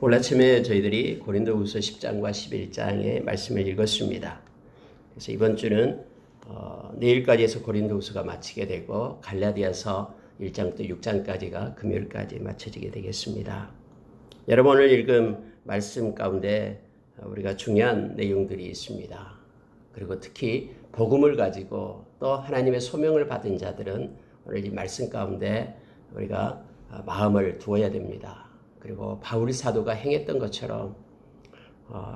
오늘 아침에 저희들이 고린도후서 10장과 11장의 말씀을 읽었습니다. 그래서 이번 주는 내일까지 해서 고린도후서가 마치게 되고 갈라디아서 1장부터 6장까지가 금요일까지 마쳐지게 되겠습니다. 여러분 오늘 읽은 말씀 가운데 우리가 중요한 내용들이 있습니다. 그리고 특히 복음을 가지고 또 하나님의 소명을 받은 자들은 오늘 이 말씀 가운데 우리가 마음을 두어야 됩니다. 그리고 바울 사도가 행했던 것처럼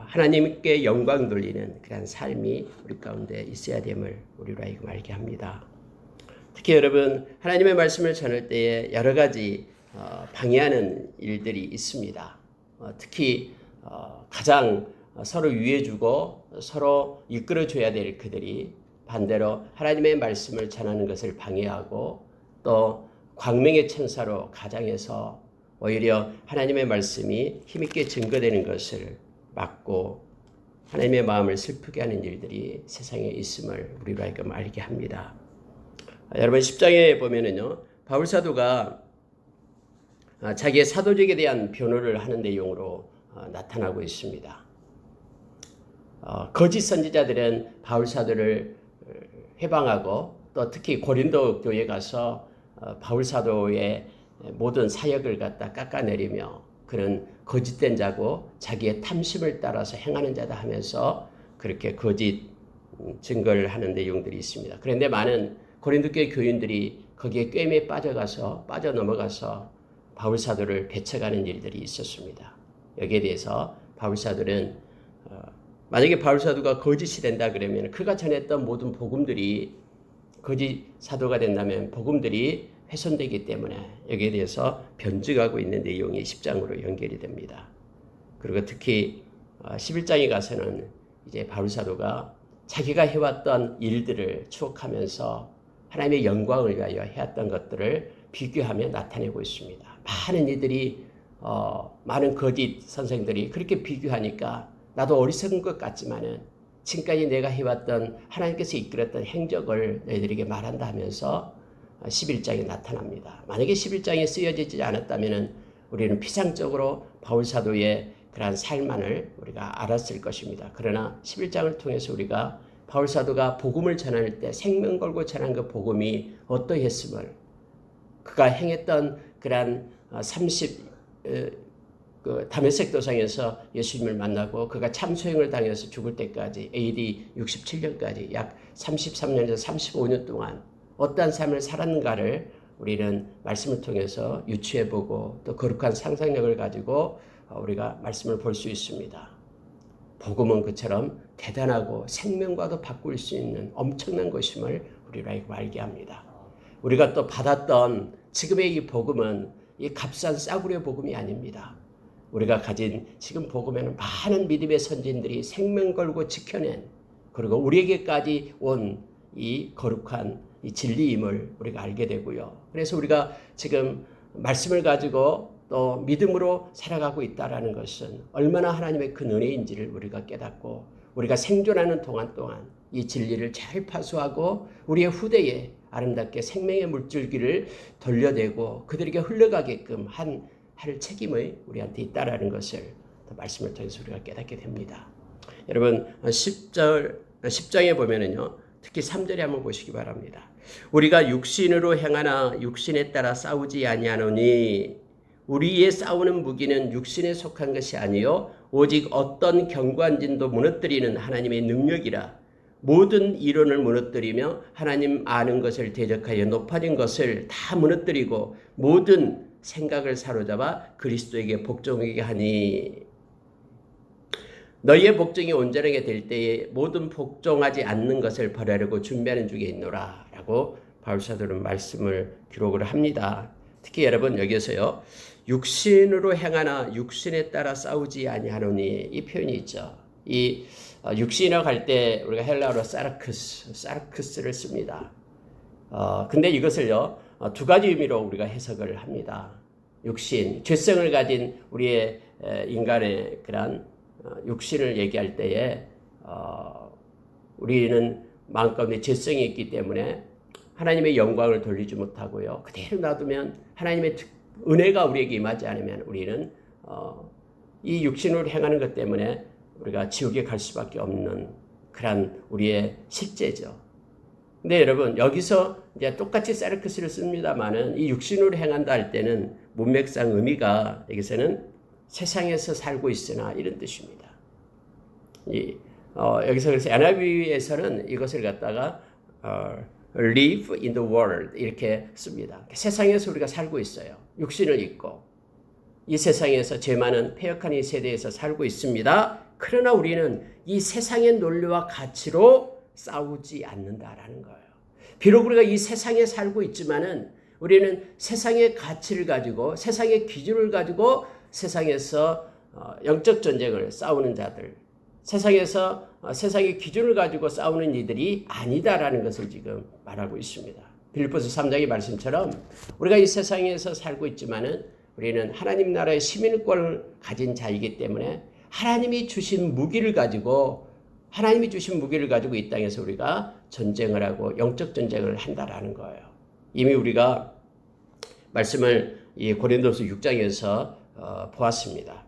하나님께 영광 돌리는 그런 삶이 우리 가운데 있어야 됨을 우리로 하여금 알게 합니다. 특히 여러분 하나님의 말씀을 전할 때에 여러 가지 방해하는 일들이 있습니다. 특히 가장 서로 유해주고 서로 이끌어줘야 될 그들이 반대로 하나님의 말씀을 전하는 것을 방해하고 또 광명의 천사로 가장해서 오히려 하나님의 말씀이 힘있게 증거되는 것을 막고 하나님의 마음을 슬프게 하는 일들이 세상에 있음을 우리로 하여금 알게 합니다. 여러분 10장에 보면은요, 바울 사도가 자기의 사도직에 대한 변호를 하는 내용으로 나타나고 있습니다. 거짓 선지자들은 바울 사도를 해방하고 또 특히 고린도 교회에 가서 바울 사도의 모든 사역을 갖다 깎아내리며 그는 거짓된 자고 자기의 탐심을 따라서 행하는 자다 하면서 그렇게 거짓 증거를 하는 내용들이 있습니다. 그런데 많은 고린도 교회 교인들이 거기에 꿰매에 빠져넘어가서 바울 사도를 배척하는 일들이 있었습니다. 여기에 대해서 바울 사도는 만약에 바울 사도가 거짓이 된다 그러면 그가 전했던 모든 복음들이 거짓 사도가 된다면 복음들이 훼손되기 때문에 여기에 대해서 변증하고 있는 내용이 10장으로 연결이 됩니다. 그리고 특히 11장에 가서는 이제 바울 사도가 자기가 해왔던 일들을 추억하면서 하나님의 영광을 위하여 해왔던 것들을 비교하며 나타내고 있습니다. 많은 이들이 많은 거짓 선생들이 그렇게 비교하니까 나도 어리석은 것 같지만은 지금까지 내가 해왔던 하나님께서 이끌었던 행적을 너희들에게 말한다 하면서 11장에 나타납니다. 만약에 11장에 쓰여지지 않았다면 우리는 피상적으로 바울 사도의 그러한 삶만을 우리가 알았을 것입니다. 그러나 11장을 통해서 우리가 바울 사도가 복음을 전할 때 생명 걸고 전한 그 복음이 어떠했음을 그가 행했던 그러한 다메섹 도상에서 예수님을 만나고 그가 참소형을 당해서 죽을 때까지 AD 67년까지 약 33년에서 35년 동안 어떠한 삶을 살았는가를 우리는 말씀을 통해서 유추해보고 또 거룩한 상상력을 가지고 우리가 말씀을 볼 수 있습니다. 복음은 그처럼 대단하고 생명과도 바꿀 수 있는 엄청난 것임을 우리로 알게 합니다. 우리가 또 받았던 지금의 이 복음은 이 값싼 싸구려 복음이 아닙니다. 우리가 가진 지금 복음에는 많은 믿음의 선진들이 생명 걸고 지켜낸 그리고 우리에게까지 온 이 거룩한 이 진리임을 우리가 알게 되고요. 그래서 우리가 지금 말씀을 가지고 또 믿음으로 살아가고 있다는 것은 얼마나 하나님의 큰 은혜인지를 우리가 깨닫고 우리가 생존하는 동안 이 진리를 잘 파수하고 우리의 후대에 아름답게 생명의 물줄기를 돌려대고 그들에게 흘러가게끔 할 책임이 우리한테 있다는 것을 말씀을 통해서 우리가 깨닫게 됩니다. 여러분 10장에 보면은요. 특히 3절에 한번 보시기 바랍니다. 우리가 육신으로 행하나 육신에 따라 싸우지 아니하노니 우리의 싸우는 무기는 육신에 속한 것이 아니요 오직 어떤 경관진도 무너뜨리는 하나님의 능력이라 모든 이론을 무너뜨리며 하나님 아는 것을 대적하여 높아진 것을 다 무너뜨리고 모든 생각을 사로잡아 그리스도에게 복종하게 하니 너희의 복종이 온전하게 될 때에 모든 복종하지 않는 것을 버리려고 준비하는 중에 있노라 라고 바울 사도는 말씀을 기록을 합니다. 특히 여러분 여기에서요. 육신으로 행하나 육신에 따라 싸우지 아니하노니 이 표현이 있죠. 이 육신이라고 할 때 우리가 헬라어로 사르크스를 씁니다. 근데 이것을요. 두 가지 의미로 우리가 해석을 합니다. 육신, 죄성을 가진 우리의 인간의 그런 육신을 얘기할 때에 우리는 마음 가운데 죄성이 있기 때문에 하나님의 영광을 돌리지 못하고요. 그대로 놔두면 하나님의 은혜가 우리에게 임하지 않으면 우리는 이 육신으로 행하는 것 때문에 우리가 지옥에 갈 수밖에 없는 그런 우리의 실제죠. 근데 여러분 여기서 이제 똑같이 세르크스를 씁니다만은 이 육신으로 행한다 할 때는 문맥상 의미가 여기서는 세상에서 살고 있으나 이런 뜻입니다. 여기서 그래서 NIV에서는 이것을 갖다가 live in the world 이렇게 씁니다. 세상에서 우리가 살고 있어요. 육신을 입고 이 세상에서 죄 많은 패역한 이 세대에서 살고 있습니다. 그러나 우리는 이 세상의 논리와 가치로 싸우지 않는다라는 거예요. 비록 우리가 이 세상에 살고 있지만은 우리는 세상의 가치를 가지고 세상의 기준을 가지고 세상에서 영적 전쟁을 싸우는 자들, 세상에서 세상의 기준을 가지고 싸우는 이들이 아니다라는 것을 지금 말하고 있습니다. 빌립보서 3장의 말씀처럼 우리가 이 세상에서 살고 있지만은 우리는 하나님 나라의 시민권을 가진 자이기 때문에 하나님이 주신 무기를 가지고 이 땅에서 우리가 전쟁을 하고 영적 전쟁을 한다라는 거예요. 이미 우리가 말씀을 이 고린도서 6장에서 보았습니다.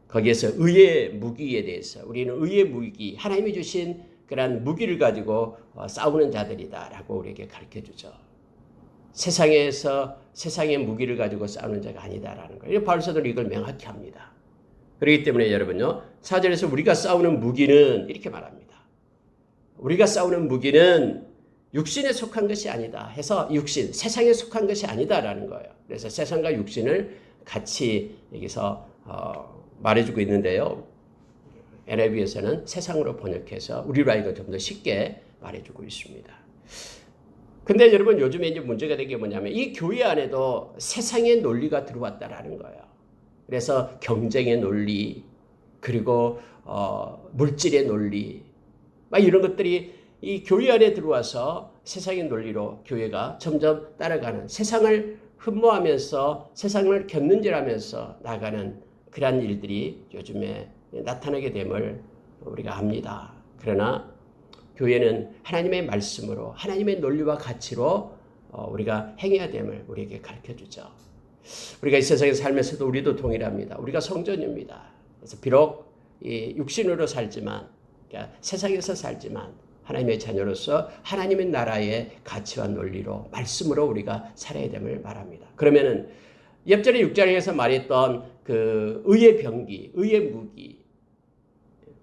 거기에서 의의 무기에 대해서 우리는 의의 무기, 하나님이 주신 그런 무기를 가지고 싸우는 자들이다라고 우리에게 가르쳐주죠. 세상의 무기를 가지고 싸우는 자가 아니다라는 거예요. 바울서도 이걸 명확히 합니다. 그렇기 때문에 여러분요, 4절에서 우리가 싸우는 무기는 이렇게 말합니다. 우리가 싸우는 무기는 육신에 속한 것이 아니다 해서 육신, 세상에 속한 것이 아니다라는 거예요. 그래서 세상과 육신을 같이 여기서 말해주고 있는데요. NIV에서는 세상으로 번역해서 우리로 하여금 좀 더 쉽게 말해주고 있습니다. 근데 여러분 요즘에 이제 문제가 된 게 뭐냐면 이 교회 안에도 세상의 논리가 들어왔다라는 거예요. 그래서 경쟁의 논리, 그리고 물질의 논리, 막 이런 것들이 이 교회 안에 들어와서 세상의 논리로 교회가 점점 따라가는, 세상을 흠모하면서 세상을 곁눈질하면서 나가는 그러한 일들이 요즘에 나타나게 됨을 우리가 압니다. 그러나 교회는 하나님의 말씀으로 하나님의 논리와 가치로 우리가 행해야 됨을 우리에게 가르쳐주죠. 우리가 이 세상에서 살면서도 우리도 동일합니다. 우리가 성전입니다. 그래서 비록 이 육신으로 살지만, 그러니까 세상에서 살지만 하나님의 자녀로서 하나님의 나라의 가치와 논리로 말씀으로 우리가 살아야 됨을 말합니다. 그러면은 옆절의 6장에서 말했던 그 의의 병기, 의의 무기,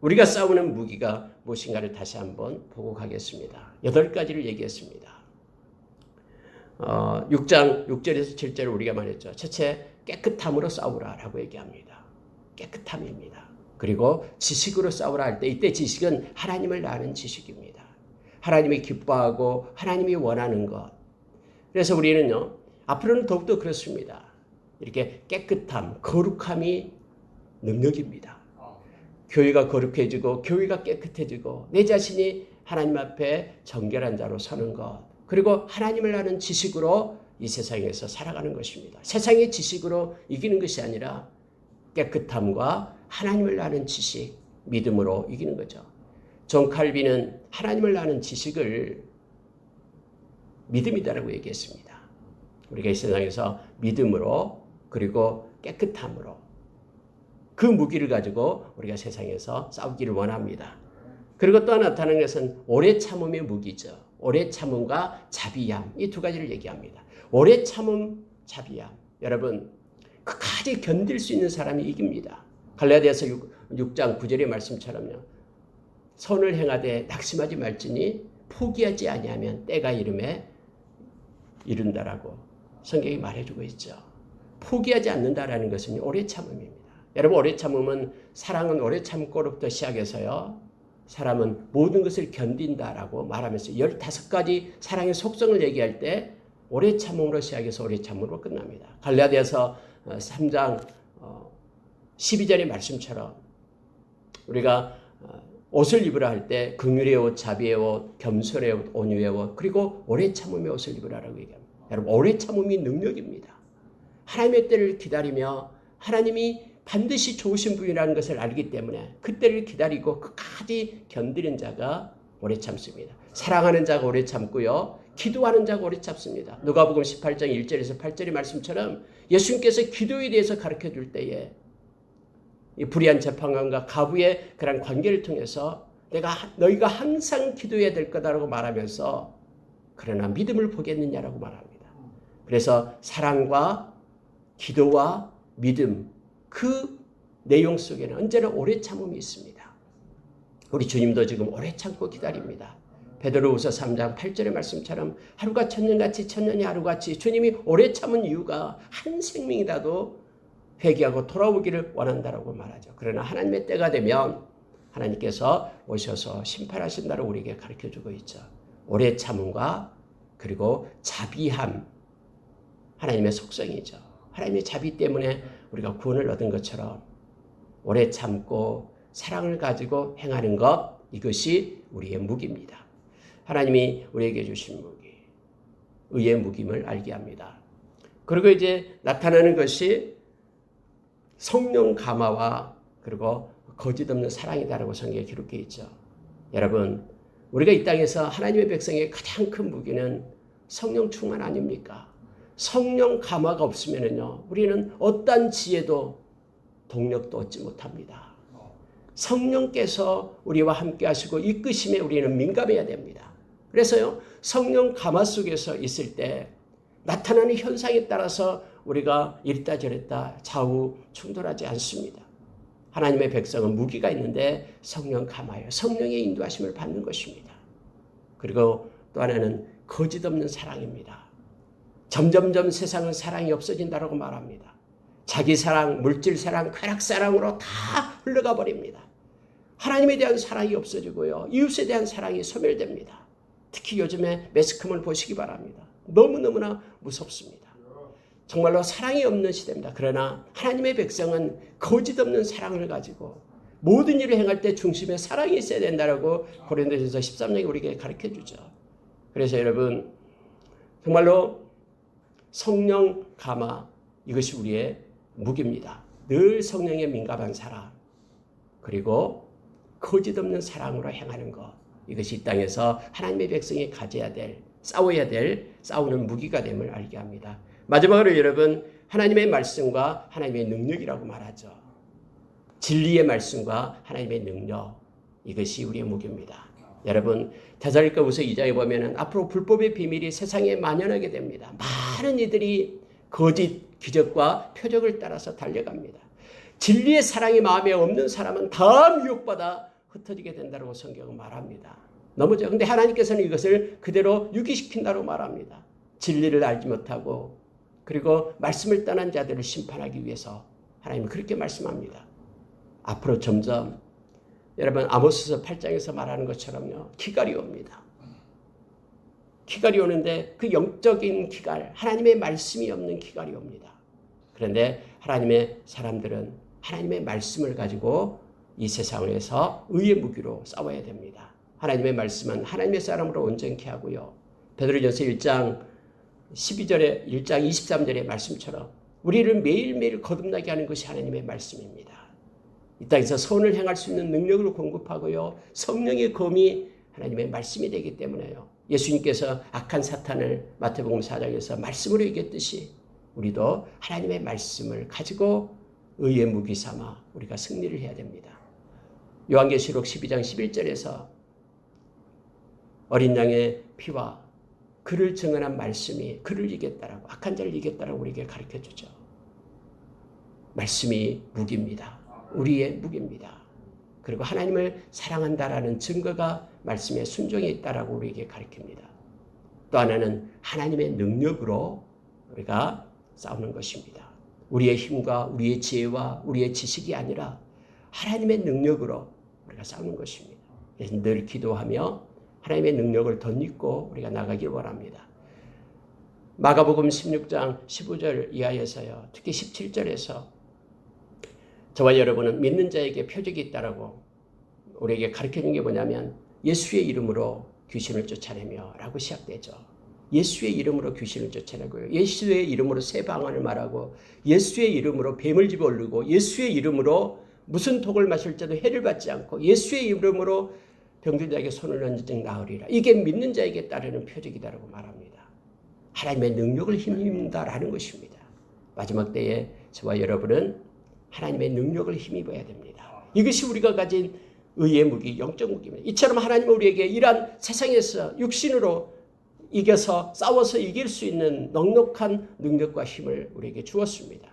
우리가 싸우는 무기가 무엇인가를 다시 한번 보고 가겠습니다. 8가지를 얘기했습니다. 6장 6절에서 7절을 우리가 말했죠. 첫째, 깨끗함으로 싸우라라고 얘기합니다. 깨끗함입니다. 그리고 지식으로 싸우라 할 때 이때 지식은 하나님을 아는 지식입니다. 하나님이 기뻐하고 하나님이 원하는 것. 그래서 우리는요, 앞으로는 더욱더 그렇습니다. 이렇게 깨끗함, 거룩함이 능력입니다. 교회가 거룩해지고 교회가 깨끗해지고 내 자신이 하나님 앞에 정결한 자로 서는 것, 그리고 하나님을 아는 지식으로 이 세상에서 살아가는 것입니다. 세상의 지식으로 이기는 것이 아니라 깨끗함과 하나님을 아는 지식, 믿음으로 이기는 거죠. 존 칼빈은 하나님을 아는 지식을 믿음이다라고 얘기했습니다. 우리가 이 세상에서 믿음으로, 그리고 깨끗함으로, 그 무기를 가지고 우리가 세상에서 싸우기를 원합니다. 그리고 또 하나 나타나는 것은 오래 참음의 무기죠. 오래 참음과 자비함, 이 두 가지를 얘기합니다. 오래 참음, 자비함. 여러분, 끝까지 견딜 수 있는 사람이 이깁니다. 갈라디아서 6장 9절의 말씀처럼요. 선을 행하되 낙심하지 말지니 포기하지 아니하면 때가 이름에 이른다라고 성경이 말해주고 있죠. 포기하지 않는다라는 것은 오래 참음입니다. 여러분, 오래 참음은, 사랑은 오래 참고로부터 시작해서요, 사람은 모든 것을 견딘다라고 말하면서 15가지 사랑의 속성을 얘기할 때 오래 참음으로 시작해서 오래 참음으로 끝납니다. 갈라디아서 3장 12절의 말씀처럼 우리가 옷을 입으라 할 때 긍휼의 옷, 자비의 옷, 겸손의 옷, 온유의 옷, 그리고 오래 참음의 옷을 입으라라고 얘기합니다. 여러분, 오래 참음이 능력입니다. 하나님의 때를 기다리며 하나님이 반드시 좋으신 분이라는 것을 알기 때문에 그 때를 기다리고 끝까지 견디는 자가 오래 참습니다. 사랑하는 자가 오래 참고요, 기도하는 자가 오래 참습니다. 누가복음 18장 1절에서 8절의 말씀처럼 예수님께서 기도에 대해서 가르쳐 줄 때에 이 불의한 재판관과 가부의 그런 관계를 통해서 너희가 항상 기도해야 될 거다라고 말하면서 그러나 믿음을 보겠느냐라고 말합니다. 그래서 사랑과 기도와 믿음, 그 내용 속에는 언제나 오래 참음이 있습니다. 우리 주님도 지금 오래 참고 기다립니다. 베드로후서 3장 8절의 말씀처럼 하루가 천년같이 천년이 하루같이 주님이 오래 참은 이유가 한 생명이라도 회개하고 돌아오기를 원한다라고 말하죠. 그러나 하나님의 때가 되면 하나님께서 오셔서 심판하신다를 우리에게 가르쳐주고 있죠. 오래 참음과 그리고 자비함, 하나님의 속성이죠. 하나님의 자비 때문에 우리가 구원을 얻은 것처럼 오래 참고 사랑을 가지고 행하는 것, 이것이 우리의 무기입니다. 하나님이 우리에게 주신 무기, 의의 무기임을 알게 합니다. 그리고 이제 나타나는 것이 성령 감화와 그리고 거짓 없는 사랑이다라고 성경에 기록되어 있죠. 여러분, 우리가 이 땅에서 하나님의 백성의 가장 큰 무기는 성령 충만 아닙니까? 성령 감화가 없으면요, 우리는 어떠한 지혜도 동력도 얻지 못합니다. 성령께서 우리와 함께 하시고 이끄심에 우리는 민감해야 됩니다. 그래서요, 성령 감화 속에서 있을 때 나타나는 현상에 따라서 우리가 이랬다 저랬다 좌우 충돌하지 않습니다. 하나님의 백성은 무기가 있는데 성령 감화예요. 성령의 인도하심을 받는 것입니다. 그리고 또 하나는 거짓 없는 사랑입니다. 점점점 세상은 사랑이 없어진다고 말합니다. 자기 사랑, 물질 사랑, 쾌락 사랑으로 다 흘러가 버립니다. 하나님에 대한 사랑이 없어지고요. 이웃에 대한 사랑이 소멸됩니다. 특히 요즘에 매스컴을 보시기 바랍니다. 너무너무나 무섭습니다. 정말로 사랑이 없는 시대입니다. 그러나 하나님의 백성은 거짓 없는 사랑을 가지고 모든 일을 행할 때 중심에 사랑이 있어야 된다라고 고린도전서 13장에 우리에게 가르쳐주죠. 그래서 여러분, 정말로 성령 감화, 이것이 우리의 무기입니다. 늘 성령에 민감한 사랑, 그리고 거짓 없는 사랑으로 행하는 것, 이것이 이 땅에서 하나님의 백성이 가져야 될, 싸워야 될, 싸우는 무기가 됨을 알게 합니다. 마지막으로 여러분, 하나님의 말씀과 하나님의 능력이라고 말하죠. 진리의 말씀과 하나님의 능력, 이것이 우리의 무기입니다. 여러분, 데살로니가후서 2장에 보면은 앞으로 불법의 비밀이 세상에 만연하게 됩니다. 많은 이들이 거짓 기적과 표적을 따라서 달려갑니다. 진리의 사랑이 마음에 없는 사람은 다 미혹받아 흩어지게 된다고 성경은 말합니다. 너무죠. 근데 하나님께서는 이것을 그대로 유기시킨다고 말합니다. 진리를 알지 못하고 그리고 말씀을 떠난 자들을 심판하기 위해서 하나님은 그렇게 말씀합니다. 앞으로 점점 여러분 아모스서 8장에서 말하는 것처럼요. 기갈이 옵니다. 기갈이 오는데 그 영적인 기갈, 하나님의 말씀이 없는 기갈이 옵니다. 그런데 하나님의 사람들은 하나님의 말씀을 가지고 이 세상에서 의의 무기로 싸워야 됩니다. 하나님의 말씀은 하나님의 사람으로 온전케 하고요. 베드로전서 1장 12절에 1장 23절의 말씀처럼 우리를 매일매일 거듭나게 하는 것이 하나님의 말씀입니다. 이 땅에서 선을 행할 수 있는 능력을 공급하고요. 성령의 검이 하나님의 말씀이 되기 때문에요. 예수님께서 악한 사탄을 마태복음 4장에서 말씀으로 이겼듯이 우리도 하나님의 말씀을 가지고 의의 무기 삼아 우리가 승리를 해야 됩니다. 요한계시록 12장 11절에서 어린 양의 피와 그를 증언한 말씀이 그를 이겼다라고, 악한 자를 이겼다라고 우리에게 가르쳐주죠. 말씀이 무기입니다. 우리의 무기입니다. 그리고 하나님을 사랑한다라는 증거가 말씀에 순종에 있다라고 우리에게 가르칩니다. 또 하나는 하나님의 능력으로 우리가 싸우는 것입니다. 우리의 힘과 우리의 지혜와 우리의 지식이 아니라 하나님의 능력으로 우리가 싸우는 것입니다. 그래서 늘 기도하며 하나님의 능력을 덧입고 우리가 나가길 원합니다. 마가복음 16장 15절 이하에서요. 특히 17절에서 저와 여러분은 믿는 자에게 표적이 있다라고 우리에게 가르쳐준 게 뭐냐면 예수의 이름으로 귀신을 쫓아내며 라고 시작되죠. 예수의 이름으로 귀신을 쫓아내고요. 예수의 이름으로 새 방언을 말하고 예수의 이름으로 뱀을 집어올리고 예수의 이름으로 무슨 독을 마실 때도 해를 받지 않고 예수의 이름으로 병든 자에게 손을 얹은 즉 나으리라. 이게 믿는 자에게 따르는 표적이다라고 말합니다. 하나님의 능력을 힘입는다라는 것입니다. 마지막 때에 저와 여러분은 하나님의 능력을 힘입어야 됩니다. 이것이 우리가 가진 의의 무기, 영적 무기입니다. 이처럼 하나님은 우리에게 이러한 세상에서 육신으로 이겨서 싸워서 이길 수 있는 넉넉한 능력과 힘을 우리에게 주었습니다.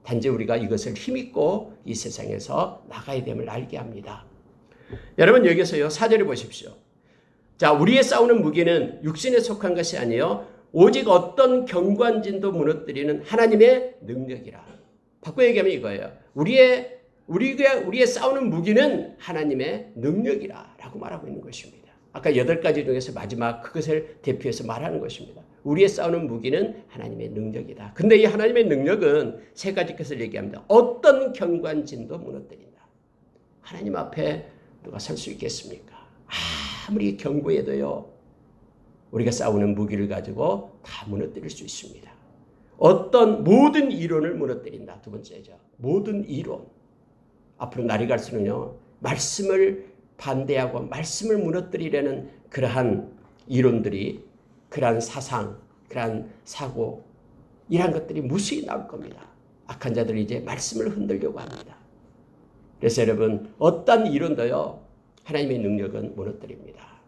단지 우리가 이것을 힘입고 이 세상에서 나가야 됨을 알게 합니다. 여러분 여기서요 4절을 보십시오. 자, 우리의 싸우는 무기는 육신에 속한 것이 아니요 오직 어떤 경관진도 무너뜨리는 하나님의 능력이라. 바꿔 얘기하면 이거예요. 우리의 싸우는 무기는 하나님의 능력이라 라고 말하고 있는 것입니다. 아까 8가지 중에서 마지막 그것을 대표해서 말하는 것입니다. 우리의 싸우는 무기는 하나님의 능력이다. 근데 이 하나님의 능력은 3가지 것을 얘기합니다. 어떤 경관진도 무너뜨린다. 하나님 앞에 누가 설 수 있겠습니까? 아무리 견고해도요. 우리가 싸우는 무기를 가지고 다 무너뜨릴 수 있습니다. 어떤 모든 이론을 무너뜨린다. 2번째죠. 모든 이론. 앞으로 날이 갈수록요. 말씀을 반대하고 말씀을 무너뜨리려는 그러한 이론들이 그러한 사상, 그러한 사고 이러한 것들이 무수히 나올 겁니다. 악한 자들이 이제 말씀을 흔들려고 합니다. 그래서 여러분 어떤 이론도요. 하나님의 능력은 무너뜨립니다.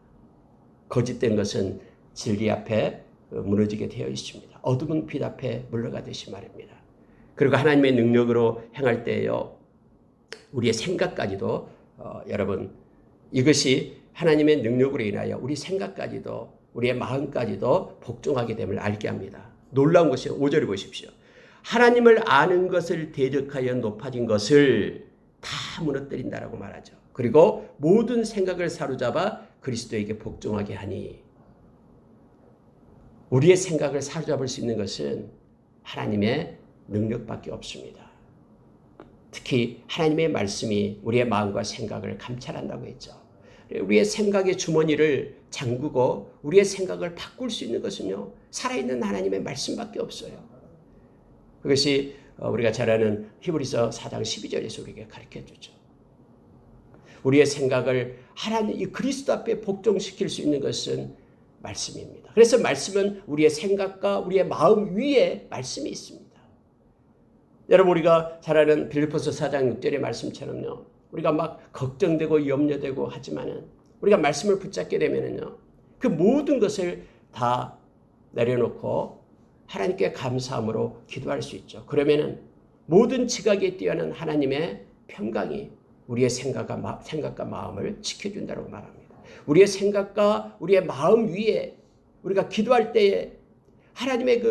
거짓된 것은 진리 앞에 무너지게 되어 있습니다. 어둠은 빛 앞에 물러가듯이 말입니다. 그리고 하나님의 능력으로 행할 때에요. 우리의 생각까지도 여러분 이것이 하나님의 능력으로 인하여 우리 생각까지도 우리의 마음까지도 복종하게 됨을 알게 합니다. 놀라운 것이 5절을 보십시오. 하나님을 아는 것을 대적하여 높아진 것을 다 무너뜨린다라고 말하죠. 그리고 모든 생각을 사로잡아 그리스도에게 복종하게 하니 우리의 생각을 사로잡을 수 있는 것은 하나님의 능력밖에 없습니다. 특히 하나님의 말씀이 우리의 마음과 생각을 감찰한다고 했죠. 우리의 생각의 주머니를 잠그고 우리의 생각을 바꿀 수 있는 것은요. 살아있는 하나님의 말씀밖에 없어요. 그것이 우리가 잘 아는 히브리서 4장 12절에서 우리에게 가르쳐주죠. 우리의 생각을 하나님 이 그리스도 앞에 복종시킬 수 있는 것은 말씀입니다. 그래서 말씀은 우리의 생각과 우리의 마음 위에 말씀이 있습니다. 여러분 우리가 잘 아는 빌립보서 4장 6절의 말씀처럼요. 우리가 막 걱정되고 염려되고 하지만은 우리가 말씀을 붙잡게 되면은요. 그 모든 것을 다 내려놓고 하나님께 감사함으로 기도할 수 있죠. 그러면은 모든 지각에 뛰어난 하나님의 평강이 우리의 생각과 마음을 지켜준다고 말합니다. 우리의 생각과 우리의 마음 위에 우리가 기도할 때에 하나님의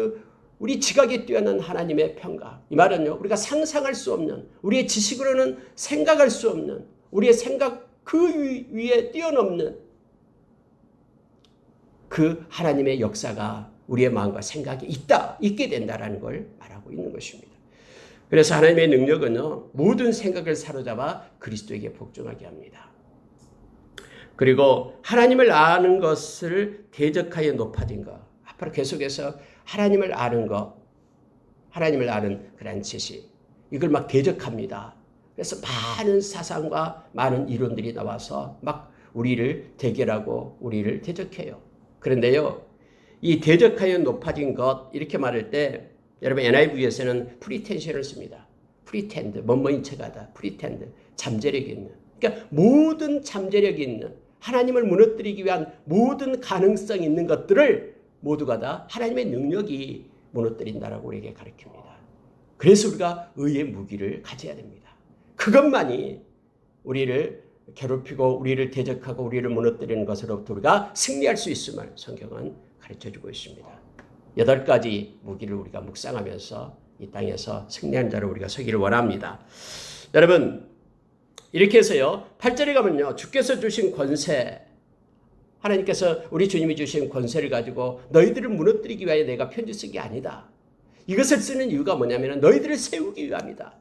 우리 지각에 뛰어난 하나님의 평강. 이 말은요. 우리가 상상할 수 없는 우리의 지식으로는 생각할 수 없는 우리의 생각 그 위에 뛰어넘는 그 하나님의 역사가 우리의 마음과 생각이 있게 된다라는 걸 말하고 있는 것입니다. 그래서 하나님의 능력은요. 모든 생각을 사로잡아 그리스도에게 복종하게 합니다. 그리고 하나님을 아는 것을 대적하여 높아진 것. 앞으로 계속해서 하나님을 아는 것, 하나님을 아는 그런 지식, 이걸 막 대적합니다. 그래서 많은 사상과 많은 이론들이 나와서 막 우리를 대결하고 우리를 대적해요. 그런데요, 이 대적하여 높아진 것 이렇게 말할 때 여러분 NIV에서는 프리텐션을 씁니다. 프리텐드, 뭐뭐인 척하다, 프리텐드, 잠재력이 있는. 그러니까 모든 잠재력이 있는 하나님을 무너뜨리기 위한 모든 가능성이 있는 것들을 모두가 다 하나님의 능력이 무너뜨린다라고 우리에게 가르칩니다. 그래서 우리가 의의 무기를 가져야 됩니다. 그것만이 우리를 괴롭히고 우리를 대적하고 우리를 무너뜨리는 것으로부터 우리가 승리할 수 있음을 성경은 가르쳐주고 있습니다. 8가지 무기를 우리가 묵상하면서 이 땅에서 승리한 자로 우리가 서기를 원합니다. 여러분 이렇게 해서요 8절에 가면요 주께서 주신 권세 하나님께서 우리 주님이 주신 권세를 가지고 너희들을 무너뜨리기 위하여 내가 편지 쓴 게 아니다. 이것을 쓰는 이유가 뭐냐면 너희들을 세우기 위함이다.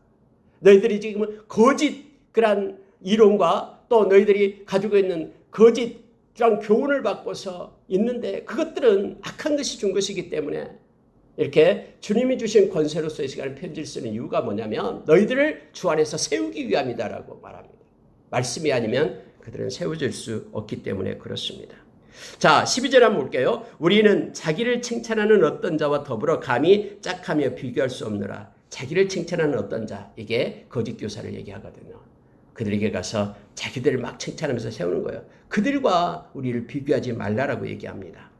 너희들이 지금 거짓 그런 이론과 또 너희들이 가지고 있는 거짓 그런 교훈을 받고서 있는데 그것들은 악한 것이 준 것이기 때문에 이렇게 주님이 주신 권세로서 이 시간에 편지를 쓰는 이유가 뭐냐면 너희들을 주 안에서 세우기 위함이다라고 말합니다. 말씀이 아니면 그들은 세워질 수 없기 때문에 그렇습니다. 자, 12절 한번 볼게요. 우리는 자기를 칭찬하는 어떤 자와 더불어 감히 짝하며 비교할 수 없느라. 자기를 칭찬하는 어떤 자, 이게 거짓 교사를 얘기하거든요. 그들에게 가서 자기들을 막 칭찬하면서 세우는 거예요. 그들과 우리를 비교하지 말라라고 얘기합니다.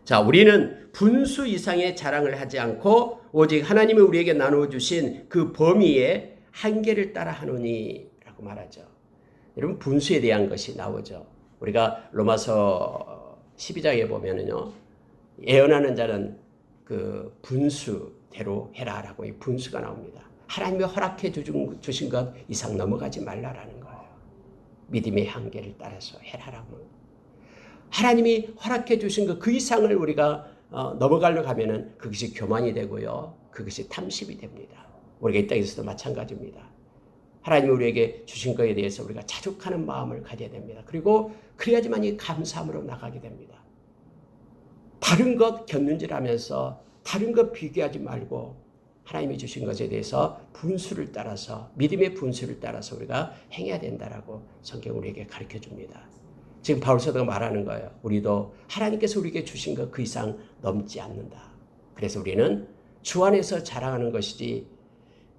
자, 우리는 분수 이상의 자랑을 하지 않고 오직 하나님이 우리에게 나누어 주신 그 범위의 한계를 따라 하노니 라고 말하죠. 여러분, 분수에 대한 것이 나오죠. 우리가 로마서 12장에 보면은요, 예언하는 자는 그 분수대로 해라라고 이 분수가 나옵니다. 하나님이 허락해 주신 것 이상 넘어가지 말라라는 거예요. 믿음의 한계를 따라서 해라라고. 하나님이 허락해 주신 것 그 이상을 우리가 넘어가려고 하면은 그것이 교만이 되고요. 그것이 탐심이 됩니다. 우리가 이 땅에서도 마찬가지입니다. 하나님이 우리에게 주신 것에 대해서 우리가 자족하는 마음을 가져야 됩니다. 그리고 그래야지만 이 감사함으로 나가게 됩니다. 다른 것 견눈질하면서 다른 것 비교하지 말고 하나님이 주신 것에 대해서 분수를 따라서 믿음의 분수를 따라서 우리가 행해야 된다라고 성경 우리에게 가르쳐 줍니다. 지금 바울 사도가 말하는 거예요. 우리도 하나님께서 우리에게 주신 것 그 이상 넘지 않는다. 그래서 우리는 주 안에서 자랑하는 것이지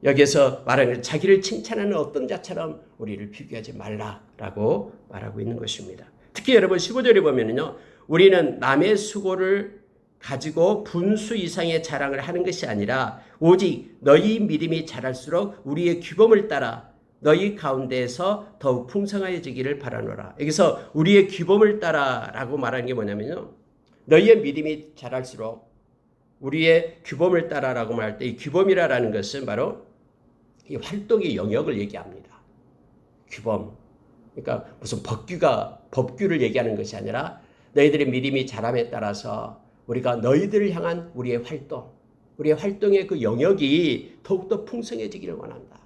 여기에서 말하는 자기를 칭찬하는 어떤 자처럼 우리를 비교하지 말라라고 말하고 있는 것입니다. 특히 여러분 15절에 보면은요. 우리는 남의 수고를 가지고 분수 이상의 자랑을 하는 것이 아니라 오직 너희 믿음이 자랄수록 우리의 규범을 따라 너희 가운데에서 더욱 풍성해지기를 바라노라. 여기서 우리의 규범을 따라라고 말하는 게 뭐냐면요. 너희의 믿음이 자랄수록 우리의 규범을 따라라고 말할 때 이 규범이라는 것은 바로 이 활동의 영역을 얘기합니다. 규범. 그러니까 무슨 법규를 얘기하는 것이 아니라 너희들의 믿음이 자람에 따라서 우리가 너희들을 향한 우리의 활동의 그 영역이 더욱더 풍성해지기를 원한다.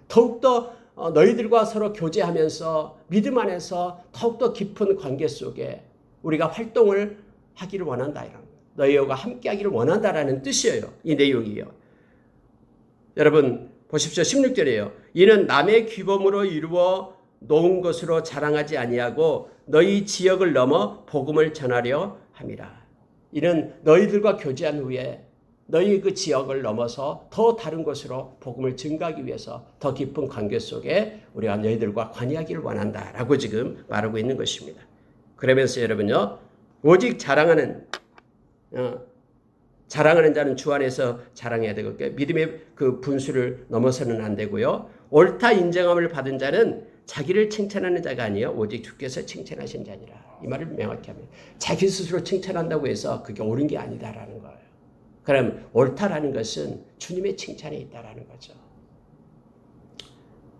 더욱더 너희들과 서로 교제하면서 믿음 안에서 더욱더 깊은 관계 속에 우리가 활동을 하기를 원한다. 이런 너희와 함께 하기를 원한다라는 뜻이에요. 이 내용이요. 여러분 보십시오. 16절이에요. 이는 남의 규범으로 이루어 놓은 것으로 자랑하지 아니하고 너희 지역을 넘어 복음을 전하려 함이라. 이는 너희들과 교제한 후에 너희 그 지역을 넘어서 더 다른 곳으로 복음을 증가하기 위해서 더 깊은 관계 속에 우리가 너희들과 관여하기를 원한다라고 지금 말하고 있는 것입니다. 그러면서 여러분요. 오직 자랑하는 자는 주 안에서 자랑해야 되고 믿음의 그 분수를 넘어서는 안 되고요. 옳다 인정함을 받은 자는 자기를 칭찬하는 자가 아니요 오직 주께서 칭찬하신 자니라. 이 말을 명확히 하면 자기 스스로 칭찬한다고 해서 그게 옳은 게 아니다라는 거예요. 그럼 옳다라는 것은 주님의 칭찬에 있다라는 거죠.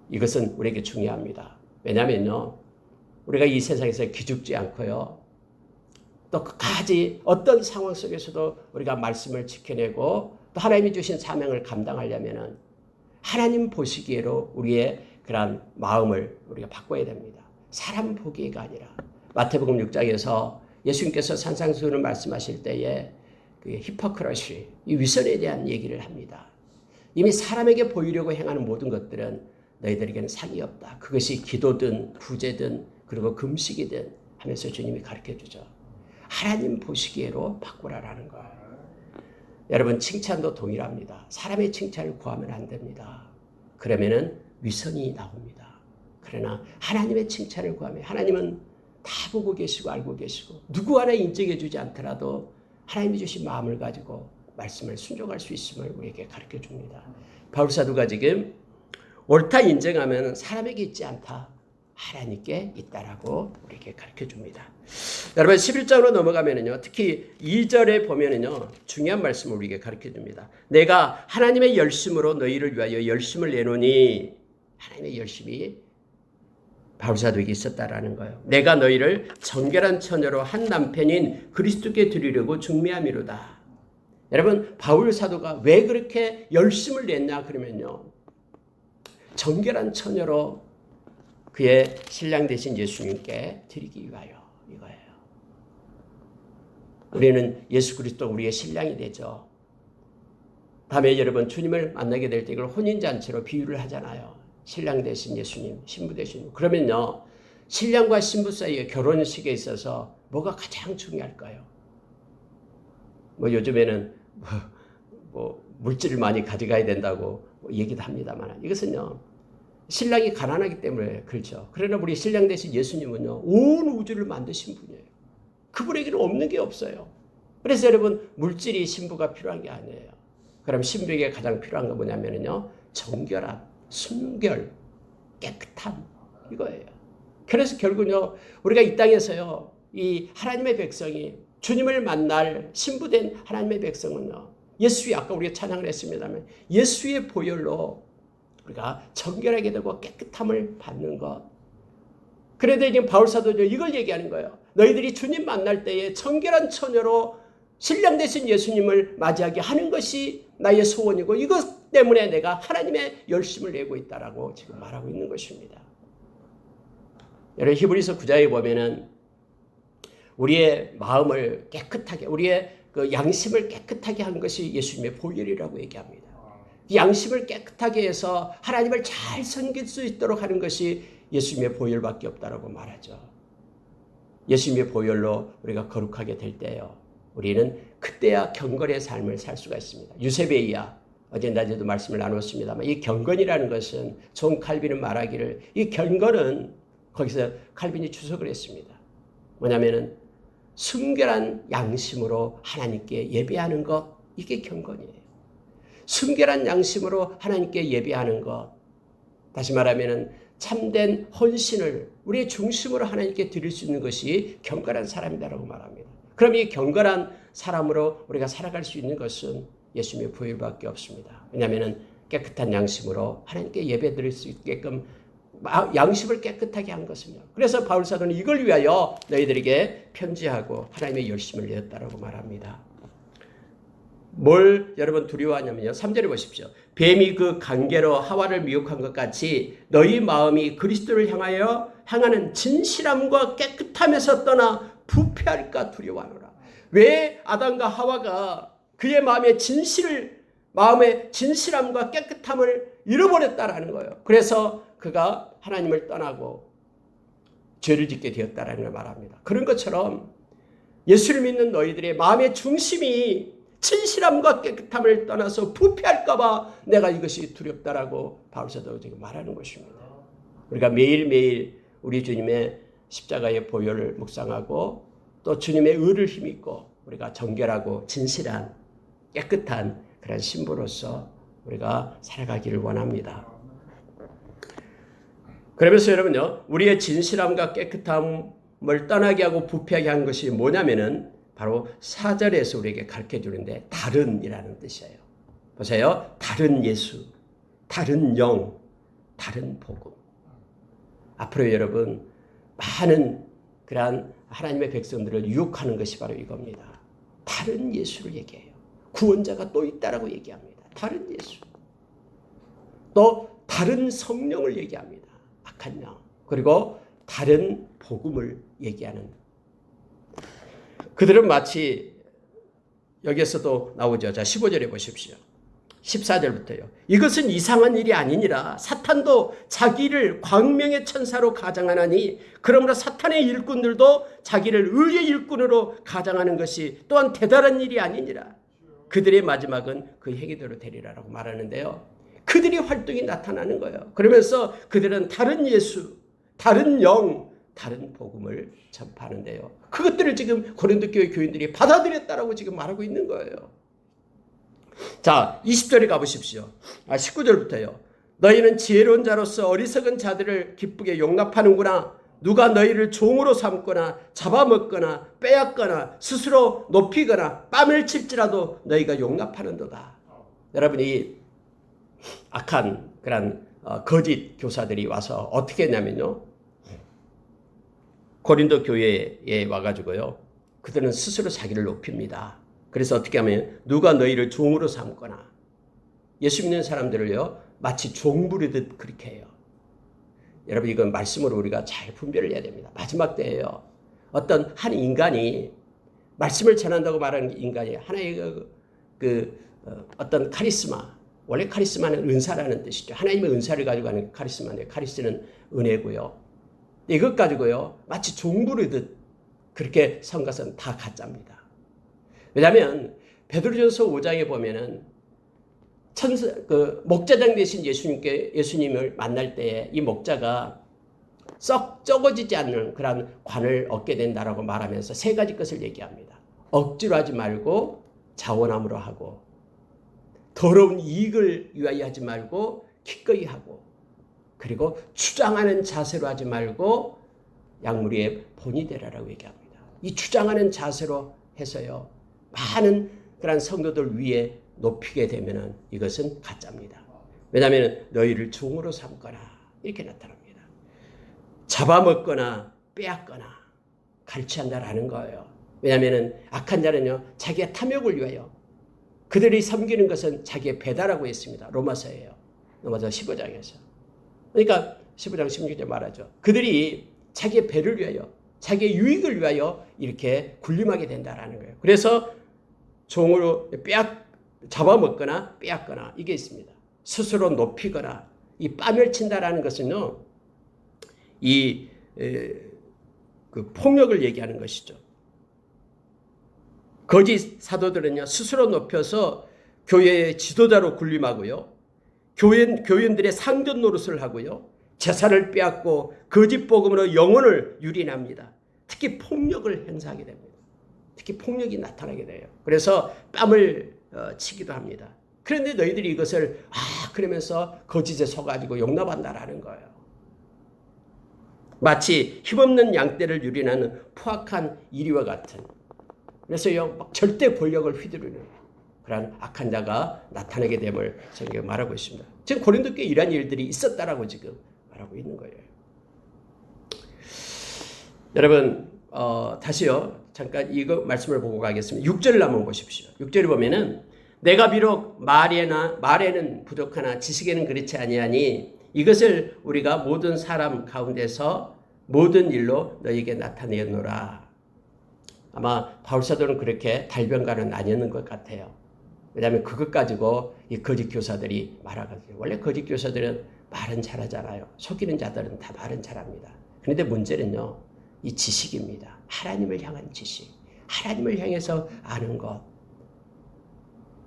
이것은 우리에게 중요합니다. 왜냐하면요. 우리가 이 세상에서 기죽지 않고요. 또 끝까지 어떤 상황 속에서도 우리가 말씀을 지켜내고 또 하나님이 주신 사명을 감당하려면은 하나님 보시기에로 우리의 그런 마음을 우리가 바꿔야 됩니다. 사람 보기가 아니라 마태복음 6장에서 예수님께서 산상수훈을 말씀하실 때에 그 히포크러시, 이 위선에 대한 얘기를 합니다. 이미 사람에게 보이려고 행하는 모든 것들은 너희들에게는 상이 없다. 그것이 기도든 구제든 그리고 금식이든 하면서 주님이 가르쳐주죠. 하나님 보시기에로 바꾸라라는 거예요. 여러분 칭찬도 동일합니다. 사람의 칭찬을 구하면 안 됩니다. 그러면은 위선이 나옵니다. 그러나 하나님의 칭찬을 구하면 하나님은 다 보고 계시고 알고 계시고 누구 하나 인정해 주지 않더라도 하나님이 주신 마음을 가지고 말씀을 순종할 수 있음을 우리에게 가르쳐 줍니다. 바울 사도가 지금 옳다 인정하면 사람에게 있지 않다. 하나님께 있다라고 우리에게 가르쳐 줍니다. 여러분 11장으로 넘어가면은요. 특히 2절에 보면은요. 중요한 말씀을 우리에게 가르쳐 줍니다. 내가 하나님의 열심으로 너희를 위하여 열심을 내노니 하나님의 열심이 바울 사도에게 있었다라는 거예요. 내가 너희를 정결한 처녀로 한 남편인 그리스도께 드리려고 중매함이로다. 여러분 바울 사도가 왜 그렇게 열심을 냈냐 그러면요. 정결한 처녀로 그의 신랑 되신 예수님께 드리기 위하여 이거예요. 우리는 예수 그리스도 우리의 신랑이 되죠. 다음에 여러분 주님을 만나게 될 때 이걸 혼인잔치로 비유를 하잖아요. 신랑 되신 예수님, 신부 되신 예수님. 그러면요. 신랑과 신부 사이의 결혼식에 있어서 뭐가 가장 중요할까요? 요즘에는 물질을 많이 가져가야 된다고 얘기도 합니다만 이것은요. 신랑이 가난하기 때문에 그렇죠. 그러나 우리 신랑 대신 예수님은요. 온 우주를 만드신 분이에요. 그분에게는 없는 게 없어요. 그래서 여러분 물질이 신부가 필요한 게 아니에요. 그럼 신부에게 가장 필요한 건 뭐냐면요. 정결함, 순결, 깨끗함 이거예요. 그래서 결국은요. 우리가 이 땅에서요. 이 하나님의 백성이 주님을 만날 신부된 하나님의 백성은요. 예수의 아까 우리가 찬양을 했습니다만 예수의 보혈로 우리가 정결하게 되고 깨끗함을 받는 것. 그런데 지금 바울사도는 이걸 얘기하는 거예요. 너희들이 주님 만날 때에 정결한 처녀로 신랑 되신 예수님을 맞이하게 하는 것이 나의 소원이고 이것 때문에 내가 하나님의 열심을 내고 있다라고 지금 말하고 있는 것입니다. 여러분 히브리서 9장에 보면은 우리의 마음을 깨끗하게 우리의 그 양심을 깨끗하게 하는 것이 예수님의 보혈이라고 얘기합니다. 양심을 깨끗하게 해서 하나님을 잘 섬길 수 있도록 하는 것이 예수님의 보혈밖에 없다라고 말하죠. 예수님의 보혈로 우리가 거룩하게 될 때요. 우리는 그때야 경건의 삶을 살 수가 있습니다. 유세베이야 어제 낮에도 말씀을 나눴습니다만 이 경건이라는 것은 존 칼빈은 말하기를 이 경건은 거기서 칼빈이 주석을 했습니다. 뭐냐면은 순결한 양심으로 하나님께 예배하는 것 이게 경건이에요. 순결한 양심으로 하나님께 예배하는 것 다시 말하면은 참된 헌신을 우리의 중심으로 하나님께 드릴 수 있는 것이 경건한 사람이다라고 말합니다. 그럼 이 경건한 사람으로 우리가 살아갈 수 있는 것은 예수님의 보혈밖에 없습니다. 왜냐하면 깨끗한 양심으로 하나님께 예배 드릴 수 있게끔 양심을 깨끗하게 한 것은요. 그래서 바울사도는 이걸 위하여 너희들에게 편지하고 하나님의 열심을 내었다라고 말합니다. 뭘 여러분 두려워하냐면요. 3절에 보십시오. 뱀이 그 관계로 하와를 미혹한 것 같이 너희 마음이 그리스도를 향하는 진실함과 깨끗함에서 떠나 부패할까 두려워하노라. 왜 아담과 하와가 그의 마음의 진실함과 깨끗함을 잃어버렸다라는 거예요. 그래서 그가 하나님을 떠나고 죄를 짓게 되었다라는 걸 말합니다. 그런 것처럼 예수를 믿는 너희들의 마음의 중심이 진실함과 깨끗함을 떠나서 부패할까 봐 내가 이것이 두렵다라고 바울사도가 지금 말하는 것입니다. 우리가 매일매일 우리 주님의 십자가의 보혈을 묵상하고 또 주님의 의를 힘입고 우리가 정결하고 진실한 깨끗한 그런 신부로서 우리가 살아가기를 원합니다. 그러면서 여러분요, 우리의 진실함과 깨끗함을 떠나게 하고 부패하게 한 것이 뭐냐면은 바로 4절에서 우리에게 가르쳐 주는데 다른이라는 뜻이에요. 보세요. 다른 예수, 다른 영, 다른 복음. 앞으로 여러분 많은 그러한 하나님의 백성들을 유혹하는 것이 바로 이겁니다. 다른 예수를 얘기해요. 구원자가 또 있다라고 얘기합니다. 다른 예수. 또 다른 성령을 얘기합니다. 악한 영. 그리고 다른 복음을 얘기하는. 그들은 마치 여기에서도 나오죠. 자, 15절에 보십시오. 14절부터요. 이것은 이상한 일이 아니니라. 사탄도 자기를 광명의 천사로 가장하나니 그러므로 사탄의 일꾼들도 자기를 의의 일꾼으로 가장하는 것이 또한 대단한 일이 아니니라. 그들의 마지막은 그 행위대로 되리라라고 말하는데요. 그들의 활동이 나타나는 거예요. 그러면서 그들은 다른 예수, 다른 영, 다른 복음을 전파하는데요. 그것들을 지금 고린도 교회 교인들이 받아들였다라고 지금 말하고 있는 거예요. 자, 20절에 가보십시오. 19절부터요. 너희는 지혜로운 자로서 어리석은 자들을 기쁘게 용납하는구나. 누가 너희를 종으로 삼거나 잡아먹거나 빼앗거나 스스로 높이거나 뺨을 칠지라도 너희가 용납하는도다. 여러분이 악한 그런 거짓 교사들이 와서 어떻게 했냐면요. 고린도 교회에 와가지고요. 그들은 스스로 자기를 높입니다. 그래서 어떻게 하면 누가 너희를 종으로 삼거나 예수 믿는 사람들을요. 마치 종 부리듯 그렇게 해요. 여러분 이건 말씀으로 우리가 잘 분별을 해야 됩니다. 마지막 때예요. 어떤 한 인간이 말씀을 전한다고 말하는 인간이 하나의 어떤 카리스마 원래 카리스마는 은사라는 뜻이죠. 하나님의 은사를 가지고 하는 카리스마인데 카리스는 은혜고요. 이것 가지고요. 마치 종 부리듯 그렇게 선 것은 다 가짜입니다. 왜냐하면 베드로전서 5장에 보면은 목자장 되신 예수님을 만날 때에 이 목자가 썩 적어지지 않는 그런 관을 얻게 된다라고 말하면서 세 가지 것을 얘기합니다. 억지로 하지 말고 자원함으로 하고, 더러운 이익을 위하여 하지 말고 기꺼이 하고, 그리고 주장하는 자세로 하지 말고 양무리의 본이 되라라고 얘기합니다. 이 주장하는 자세로 해서요, 많은 그런 성도들 위에 높이게 되면은 이것은 가짜입니다. 왜냐하면 너희를 종으로 삼거나 이렇게 나타납니다. 잡아먹거나 빼앗거나 갈취한다라는 거예요. 왜냐하면 악한 자는요, 자기의 탐욕을 위하여, 그들이 섬기는 것은 자기의 배다라고 했습니다. 로마서예요. 로마서 15장에서. 그러니까 15장 16절에 말하죠. 그들이 자기의 배를 위하여, 자기의 유익을 위하여 이렇게 군림하게 된다라는 거예요. 그래서 종으로 잡아먹거나 빼앗거나 이게 있습니다. 스스로 높이거나 이 빠멸친다라는 것은요, 그 폭력을 얘기하는 것이죠. 거짓 사도들은요, 스스로 높여서 교회의 지도자로 군림하고요, 교인들의 상전 노릇을 하고요, 재산을 빼앗고 거짓 복음으로 영혼을 유린합니다. 특히 폭력을 행사하게 됩니다. 특히 폭력이 나타나게 돼요. 그래서 뺨을 치기도 합니다. 그런데 너희들이 이것을 그러면서 거짓에 속아가지고 용납한다라는 거예요. 마치 힘없는 양떼를 유린하는 포악한 이리와 같은, 그래서요, 막 절대 권력을 휘두르는 그런 악한 자가 나타나게 됨을 성경이 말하고 있습니다. 지금 고린도교에 이러한 일들이 있었다라고 지금 말하고 있는 거예요. 여러분, 다시요, 잠깐 이거 말씀을 보고 가겠습니다. 6절을 한번 보십시오. 6절을 보면은 내가 비록 말에는 부족하나 지식에는 그렇지 아니하니 이것을 우리가 모든 사람 가운데서 모든 일로 너희에게 나타내노라. 아마 바울사도는 그렇게 달변가는 아니었는 것 같아요. 왜냐하면 그것 가지고 이 거짓 교사들이 말하거든요. 원래 거짓 교사들은 말은 잘하잖아요. 속이는 자들은 다 말은 잘합니다. 그런데 문제는요, 이 지식입니다. 하나님을 향한 지식, 하나님을 향해서 아는 것.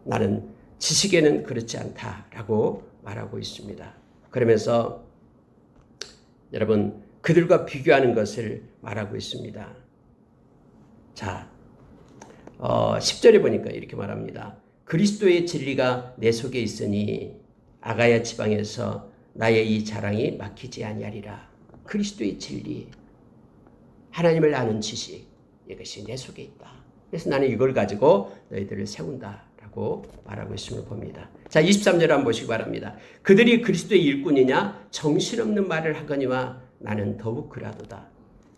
나는 지식에는 그렇지 않다라고 말하고 있습니다. 그러면서 여러분, 그들과 비교하는 것을 말하고 있습니다. 자, 10절에 보니까 이렇게 말합니다. 그리스도의 진리가 내 속에 있으니 아가야 지방에서 나의 이 자랑이 막히지 아니하리라. 그리스도의 진리, 하나님을 아는 지식, 이것이 내 속에 있다. 그래서 나는 이걸 가지고 너희들을 세운다라고 말하고 있음을 봅니다. 자, 23절 한번 보시기 바랍니다. 그들이 그리스도의 일꾼이냐 정신없는 말을 하거니와 나는 더욱 그라도다.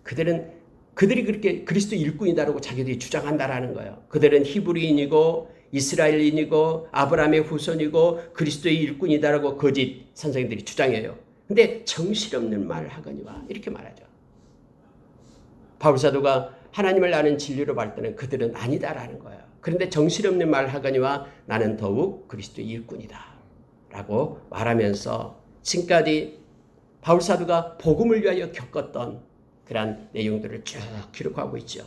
그들이 그렇게 그리스도 일꾼이다라고 자기들이 주장한다라는 거예요. 그들은 히브리인이고 이스라엘인이고 아브라함의 후손이고 그리스도의 일꾼이다라고 거짓 선생님들이 주장해요. 근데 정신없는 말을 하거니와 이렇게 말하죠. 바울사도가 하나님을 아는 진리로 볼 때는 그들은 아니다라는 거예요. 그런데 정신없는 말을 하거니와 나는 더욱 그리스도의 일꾼이다 라고 말하면서 지금까지 바울사도가 복음을 위하여 겪었던 그런 내용들을 쭉 기록하고 있죠.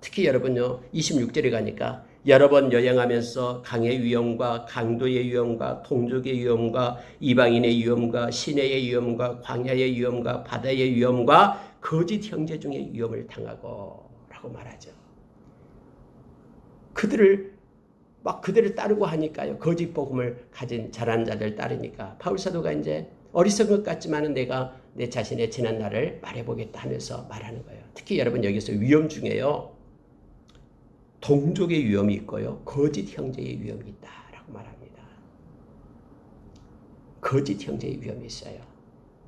특히 여러분요, 26절에 가니까 여러 번 여행하면서 강의 위험과 강도의 위험과 동족의 위험과 이방인의 위험과 시내의 위험과 광야의 위험과 바다의 위험과 거짓 형제 중의 위험을 당하고 라고 말하죠. 그들을 따르고 하니까요, 거짓 복음을 가진 잘한 자들 따르니까 바울사도가 이제 어리석은 것 같지만은 내가 내 자신의 지난 날을 말해보겠다 하면서 말하는 거예요. 특히 여러분 여기서 위험 중에요, 동족의 위험이 있고요, 거짓 형제의 위험이 있다라고 말합니다. 거짓 형제의 위험이 있어요.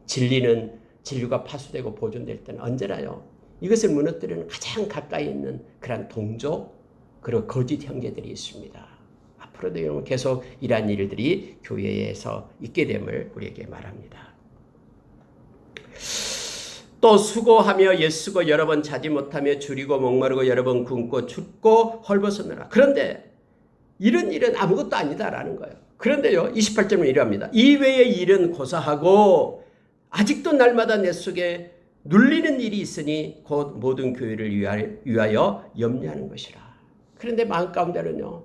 진리가 파수되고 보존될 때는 언제나요, 이것을 무너뜨리는 가장 가까이 있는 그런 동족 그리고 거짓 형제들이 있습니다. 앞으로도 여러분 계속 이러한 일들이 교회에서 있게 됨을 우리에게 말합니다. 또 수고하며 애쓰고 여러 번 자지 못하며 줄이고 목마르고 여러 번 굶고 춥고 헐벗었느라. 그런데 이런 일은 아무것도 아니다라는 거예요. 그런데요, 28절은 이러합니다. 이외의 일은 고사하고 아직도 날마다 내 속에 눌리는 일이 있으니 곧 모든 교회를 위하여 염려하는 것이라. 그런데 마음 가운데는요,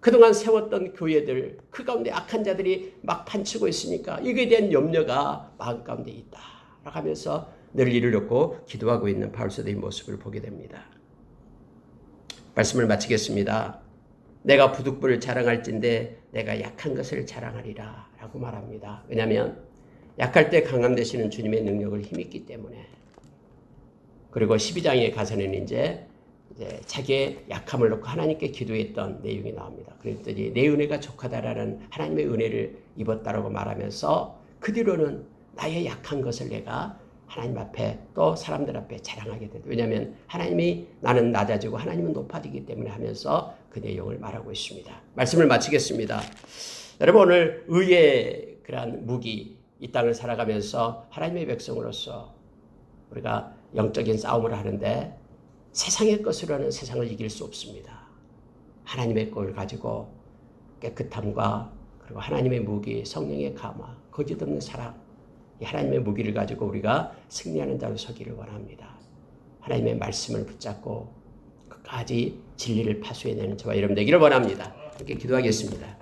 그동안 세웠던 교회들 그 가운데 악한 자들이 막 판치고 있으니까 이거에 대한 염려가 마음 가운데 있다 라고 하면서 늘 이를 놓고 기도하고 있는 바울사도의 모습을 보게 됩니다. 말씀을 마치겠습니다. 내가 부득불을 자랑할진대 내가 약한 것을 자랑하리라 라고 말합니다. 왜냐하면 약할 때 강함 되시는 주님의 능력을 힘있기 때문에. 그리고 12장에 가서는 이제 자기의 약함을 놓고 하나님께 기도했던 내용이 나옵니다. 그랬더니 내 은혜가 족하다라는 하나님의 은혜를 입었다라고 말하면서 그 뒤로는 나의 약한 것을 내가 하나님 앞에 또 사람들 앞에 자랑하게 된다. 왜냐하면 하나님이 나는 낮아지고 하나님은 높아지기 때문에 하면서 그 내용을 말하고 있습니다. 말씀을 마치겠습니다. 여러분 오늘 의의 그러한 무기 이 땅을 살아가면서 하나님의 백성으로서 우리가 영적인 싸움을 하는데 세상의 것으로는 세상을 이길 수 없습니다. 하나님의 것을 가지고 깨끗함과 그리고 하나님의 무기, 성령의 감화, 거짓 없는 사랑, 이 하나님의 무기를 가지고 우리가 승리하는 자로 서기를 원합니다. 하나님의 말씀을 붙잡고 끝까지 진리를 파수해내는 저와 여러분 되기를 원합니다. 이렇게 기도하겠습니다.